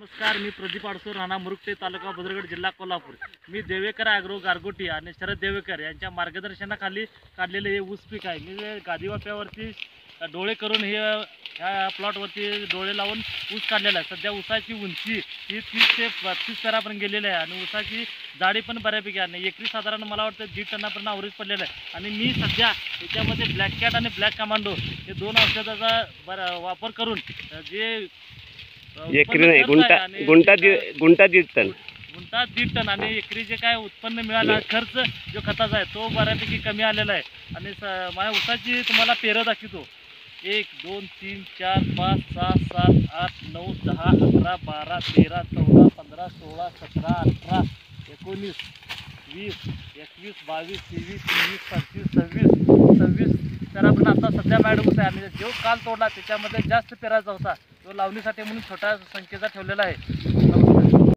नमस्कार, मी प्रदीप आडसूर, राणा मुरुकटे, तालुका भद्रगड, जिल्हा कोल्हापूर. मी देवेकर ॲग्रो गारगोटी आणि शरद देवेकर यांच्या मार्गदर्शनाखाली काढलेले हे ऊस पीक आहे. मी गादीवाप्यावरती डोळे करून ह्या प्लॉटवरती डोळे लावून ऊस काढलेला आहे. सध्या ऊसाची उंची ही 30 ते 32 फुटापर्यंत गेलेली आहे आणि ऊसाची जाडी पण बऱ्यापैकी आहे आणि एकरी साधारण मला वाटतं 1.5 टनापर्यंत अवरेज पडलेलं आहे. आणि मी सध्या याच्यामध्ये ब्लॅक कॅट आणि ब्लॅक कमांडो हे 2 औषधाचा वापर करून जे एकरी नाही गुंठा 1.5 टन गुंठा 1.5 टन आणि एकरी जे काय उत्पन्न मिळाला खर्च जो खताचा आहे तो बऱ्यापैकी कमी आलेला आहे. आणि माझ्या ऊसाची तुम्हाला पेरं दाखवतो. 1 2 3 4 5 6 7 8 9 10 11 12 13 14 15 16 17 18 19 20 21 22 23 24 25 26 तर आपण आता सध्या मॅडम ऊस आहे आणि जो काल तोडला त्याच्यामध्ये जास्त पेरायचा होता तो लावणीसाठी म्हणून छोट्या संख्येचा ठेवलेला आहे.